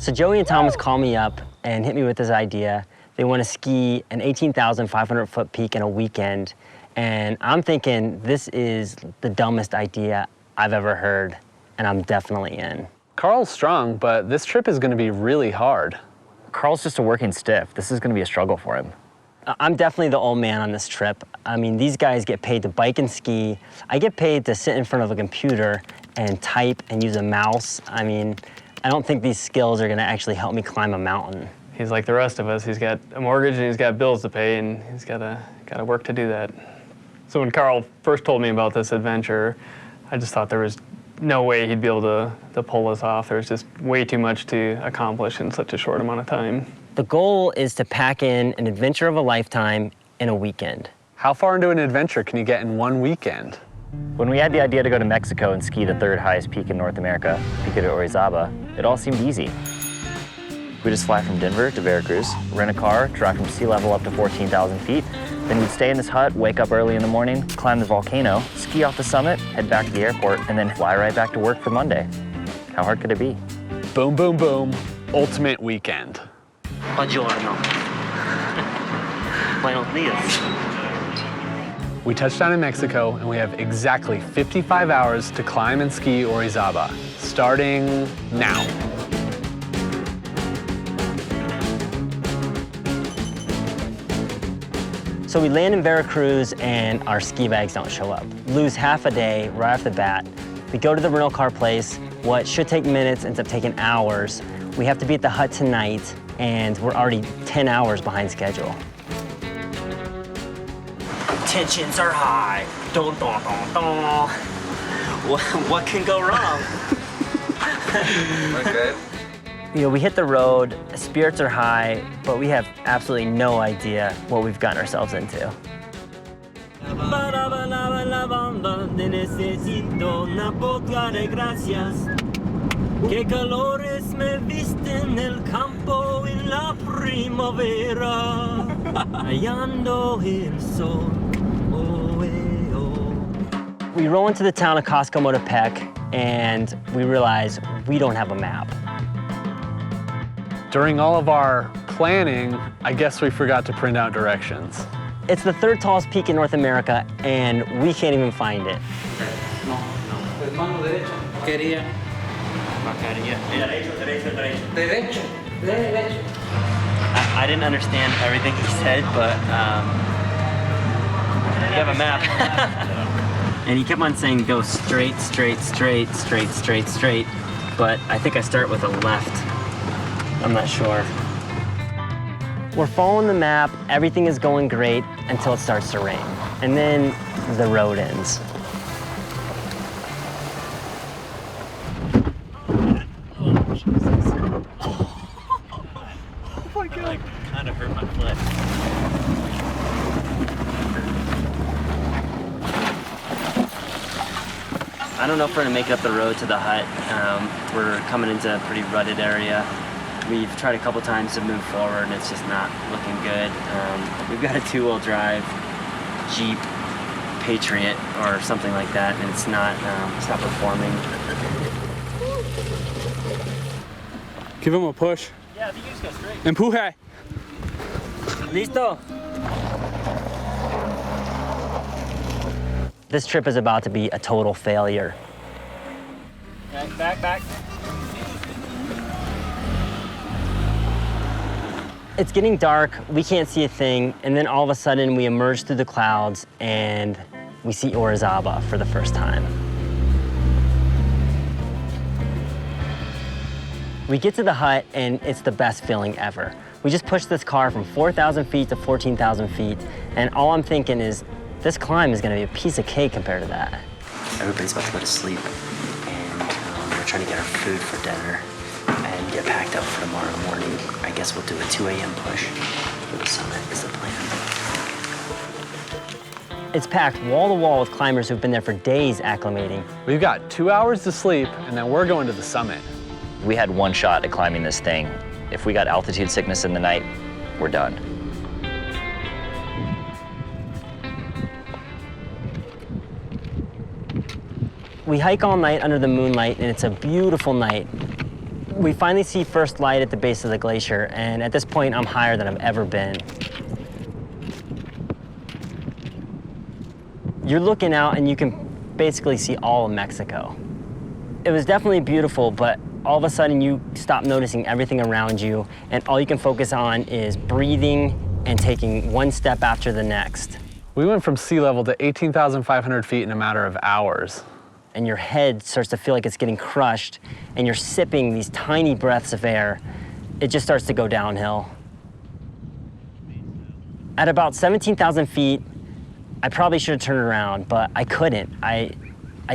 So Joey and Thomas called me up and hit me with this idea. They want to ski an 18,500-foot peak in a weekend. And I'm thinking this is the dumbest idea I've ever heard, and I'm definitely in. Carl's strong, but this trip is going to be really hard. Carl's just a working stiff. This is going to be a struggle for him. I'm definitely the old man on this trip. I mean, these guys get paid to bike and ski. I get paid to sit in front of a computer and type and use a mouse. I mean, I don't think these skills are going to actually help me climb a mountain. He's like the rest of us. He's got a mortgage and he's got bills to pay, and he's got to work to do that. So when Carl first told me about this adventure, I just thought there was no way he'd be able to pull this off. There was just way too much to accomplish in such a short amount of time. The goal is to pack in an adventure of a lifetime in a weekend. How far into an adventure can you get in one weekend? When we had the idea to go to Mexico and ski the third highest peak in North America, Pico de Orizaba, it all seemed easy. We just fly from Denver to Veracruz, rent a car, drive from sea level up to 14,000 feet, then we'd stay in this hut, wake up early in the morning, climb the volcano, ski off the summit, head back to the airport, and then fly right back to work for Monday. How hard could it be? Boom, boom, boom. Ultimate weekend. Buongiorno. Buenos dias. We touched down in Mexico, and we have exactly 55 hours to climb and ski Orizaba, starting now. So we land in Veracruz and our ski bags don't show up. Lose half a day right off the bat. We go to the rental car place. What should take minutes ends up taking hours. We have to be at the hut tonight, and we're already 10 hours behind schedule. Tensions are high. Dun, dun, dun, dun. What can go wrong? Okay. You know, we hit the road, spirits are high, but we have absolutely no idea what we've gotten ourselves into. Que calores me viste en el campo en la primavera, hallando el sol, oh, oh. We roll into the town of Casco Motepec, and we realize we don't have a map. During all of our planning, I guess we forgot to print out directions. It's the third tallest peak in North America, and we can't even find it. Mano derecha. Quería. Derecho. Derecho. I didn't understand everything he said, but we have a map. And he kept on saying go straight, straight, straight, straight, straight, straight. But I think I start with a left. I'm not sure. We're following the map, everything is going great until it starts to rain. And then the road ends. Oh my God. Like, kind of hurt my foot. I don't know if we're gonna make it up the road to the hut. We're coming into a pretty rutted area. We've tried a couple times to move forward and it's just not looking good. We've got a two-wheel drive Jeep Patriot or something like that, and it's not performing. Give him a push. Yeah, I think you just go straight. Empuje. Listo. This trip is about to be a total failure. Back, back. It's getting dark, we can't see a thing, and then all of a sudden we emerge through the clouds and we see Orizaba for the first time. We get to the hut and it's the best feeling ever. We just pushed this car from 4,000 feet to 14,000 feet, and all I'm thinking is this climb is gonna be a piece of cake compared to that. Everybody's about to go to sleep, and we're trying to get our food for dinner and get packed up for tomorrow morning. I guess we'll do a 2 a.m. push for the summit is the plan. It's packed wall to wall with climbers who've been there for days acclimating. We've got 2 hours to sleep, and then we're going to the summit. We had one shot at climbing this thing. If we got altitude sickness in the night, we're done. We hike all night under the moonlight, and it's a beautiful night. We finally see first light at the base of the glacier, and at this point, I'm higher than I've ever been. You're looking out and you can basically see all of Mexico. It was definitely beautiful, but all of a sudden you stop noticing everything around you, and all you can focus on is breathing and taking one step after the next. We went from sea level to 18,500 feet in a matter of hours. And your head starts to feel like it's getting crushed, and you're sipping these tiny breaths of air. It just starts to go downhill. At about 17,000 feet, I probably should have turned around, but I couldn't. I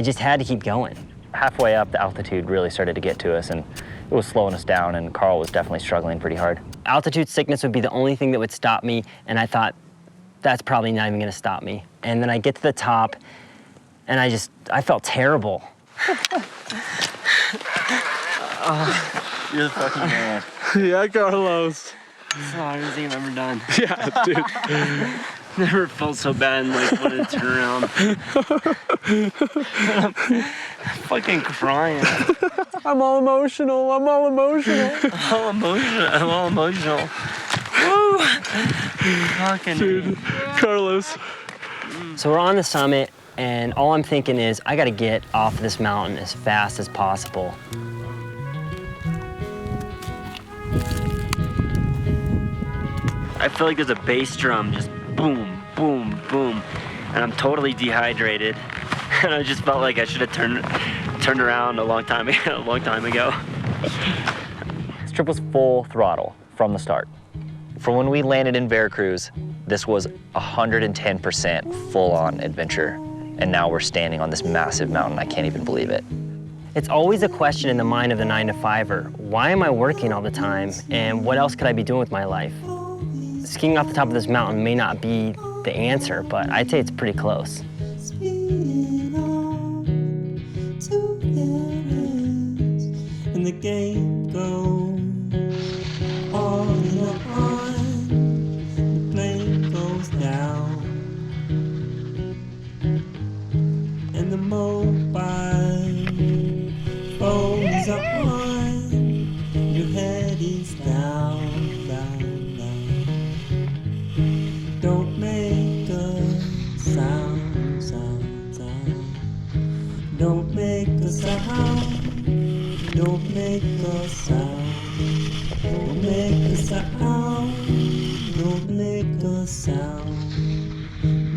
just had to keep going. Halfway up, the altitude really started to get to us, and it was slowing us down, and Carl was definitely struggling pretty hard. Altitude sickness would be the only thing that would stop me, and I thought, that's probably not even gonna stop me. And then I get to the top, and I felt terrible. You're the fucking man. Yeah, Carlos. It's the hardest thing I've ever done. Yeah, dude. Never felt so bad and like wanted to turn around. I'm fucking crying. I'm all emotional. I'm all emotional. I'm all emotional. Woo! Fucking Dude, Carlos. So we're on the summit, and all I'm thinking is I gotta get off this mountain as fast as possible. I feel like there's a bass drum just boom, boom, boom, and I'm totally dehydrated. And I just felt like I should have turned around a long time ago. This trip was full throttle from the start. From when we landed in Veracruz, this was 110% full-on adventure. And now we're standing on this massive mountain. I can't even believe it. It's always a question in the mind of the 9-to-5er. Why am I working all the time, and what else could I be doing with my life? Skiing off the top of this mountain may not be the answer, but I'd say it's pretty close. And the game goes on and on. The plane goes down, and the mobile phone is on. Your head is down, down, down. Don't make a sound, sound, sound. Don't make a sound. Don't make a sound. Don't make a sound. Don't make a sound.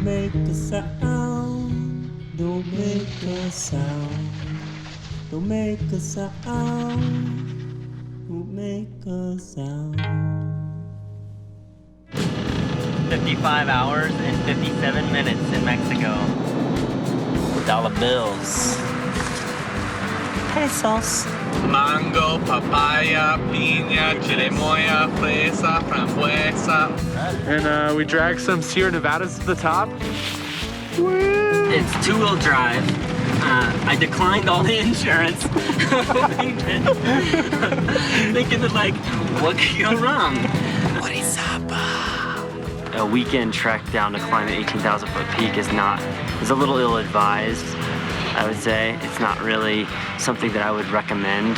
Make a sound. Don't make a sound. Don't make a sound. Don't make a sound. 55 hours and 57 minutes in Mexico. Dollar bills. Pesos. Mango, papaya, piña, chirimoya, fresa, frambuesa. And we dragged some Sierra Nevadas to the top. It's two-wheel drive. I declined all the insurance. Thinking that, like, what could go wrong? What is up? A weekend trek down to climb an 18,000-foot peak is a little ill-advised, I would say. It's not really something that I would recommend.